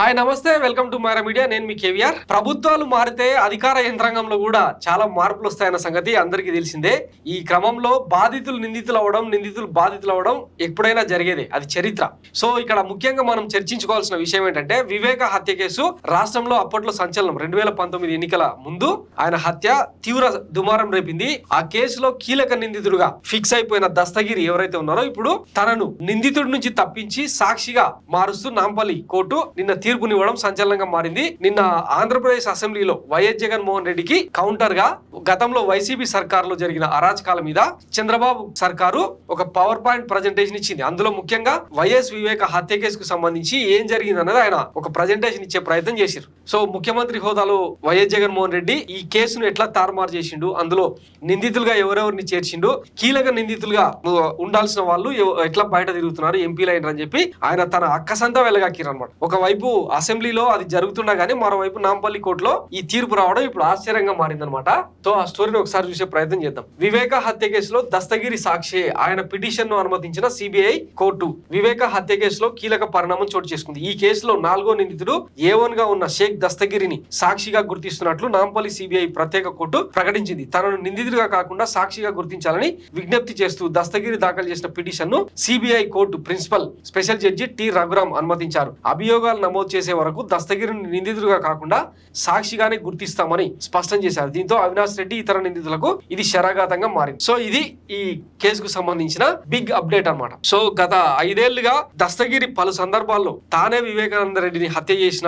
Hi నమస్తే, welcome to Myra media. నేను మీ కేవీఆర్. ప్రభుత్వాలు మారితే అధికార యంత్రాంగంలో కూడా చాలా మార్పులు వస్తాయన్న సంగతి అందరికీ తెలిసిందే. ఈ క్రమంలో బాధితులు నిందితులు అవ్వడం, నిందితులు బాధితులు అవ్వడం ఎప్పుడైనా జరిగేదే, అది చరిత్ర. సో ఇక్కడ ముఖ్యంగా మనం చర్చించుకోవాల్సిన విషయం ఏంటంటే, వివేక హత్య కేసు రాష్ట్రంలో అప్పట్లో సంచలనం. 2019 ఎన్నికల ముందు ఆయన హత్య తీవ్ర దుమారం రేపింది. ఆ కేసులో కీలక నిందితుడుగా ఫిక్స్ అయిపోయిన దస్తగిరి ఎవరైతే ఉన్నారో, ఇప్పుడు తనను నిందితుడి నుంచి తప్పించి సాక్షిగా మారుస్తూ నాంపల్లి కోర్టు నిన్న తీర్పునివ్వడం సంచలనంగా మారింది. నిన్న ఆంధ్రప్రదేశ్ అసెంబ్లీలో వైఎస్ జగన్మోహన్ రెడ్డికి కౌంటర్ గా గతంలో వైసీపీ సర్కారులో జరిగిన అరాచకాల మీద చంద్రబాబు సర్కారు ఒక పవర్ పాయింట్ ప్రజెంటేషన్ ఇచ్చింది. అందులో ముఖ్యంగా వైఎస్ వివేక హత్య కేసుకు సంబంధించి ఏం జరిగింది అన్నది ఆయన ఒక ప్రజెంటేషన్ ఇచ్చే ప్రయత్నం చేశారు. సో ముఖ్యమంత్రి హోదాలో వైఎస్ జగన్మోహన్ రెడ్డి ఈ కేసును ఎట్లా తారుమారు చేసిండు, అందులో నిందితులుగా ఎవరెవరిని చేర్చిండు, కీలక నిందితులుగా ఉండాల్సిన వాళ్ళు ఎట్లా బయట తిరుగుతున్నారు, ఎంపీలు అయినారని చెప్పి ఆయన తన అక్కసంతా వెళ్ళగాకిరు అనమాట. ఒకవైపు అసెంబ్లీలో అది జరుగుతున్నా గానీ మరోవైపు నాంపల్లి కోర్టులో ఈ తీర్పు రావడం ఇప్పుడు ఆశ్చర్యంగా మారిందనమాట. సో ఆ స్టోరీని ఒకసారి చూసే ప్రయత్నం చేద్దాం. వివేక హత్య కేసులో దస్తగిరి సాక్షి ఆయన పిటిషన్ ను అనుమతించిన సిబిఐ కోర్టు వివేక హత్య కేసులో కీలక పరిణామం చోటు చేసుకుంది. ఈ కేసులో 4వ నిందితుడు A1 గా ఉన్న షేక్ దస్తగిరిని సాక్షిగా గుర్తిస్తున్నట్లు నాంపల్లి సిబిఐ ప్రత్యేక కోర్టు ప్రకటించింది. తనను నిందితుడిగా కాకుండా సాక్షిగా గుర్తించాలని విజ్ఞప్తి చేస్తూ దస్తగిరి దాఖలు చేసిన పిటిషన్ ను CBI court principal special judge T Raghuram అనుమతించారు. అభియోగాలు నమోదు చేసే వరకు దస్తగిరిని నిందితుడిగా కాకుండా సాక్షిగానే గుర్తిస్తామని స్పష్టం చేశారు. దీంతో అవినాష్ రెడ్డి ఇతర నిందితులకు ఇది శరాఘాతంగా మారింది. సో ఇది ఈ కేసుకు సంబంధించిన బిగ్ అప్డేట్ అన్నమాట. సో గత 5 ఏళ్లుగా దస్తగిరి పలు సందర్భాల్లో తానే వివేకానంద రెడ్డిని హత్య చేసిన,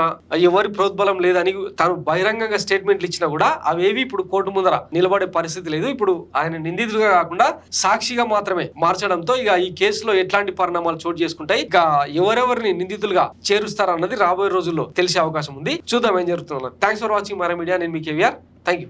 ఎవరి ప్రోద్బలం లేదని తాను బహిరంగంగా స్టేట్మెంట్లు ఇచ్చినా కూడా అవేవి ఇప్పుడు కోర్టు ముందర నిలబడే పరిస్థితి లేదు. ఇప్పుడు ఆయన నిందితుడిగా కాకుండా సాక్షిగా మాత్రమే మార్చడంతో ఇక ఈ కేసులో ఎట్లాంటి పరిణామాలు చోటు చేసుకుంటాయి, ఇక ఎవరెవరిని నిందితులుగా చేరుస్తారన్నది రాబోయే రోజుల్లో తెలిసే అవకాశం ఉంది. చూద్దాం ఏం జరుగుతుందో. Thanks for watching Myra media. నేను మీ కేవీఆర్. Thank you.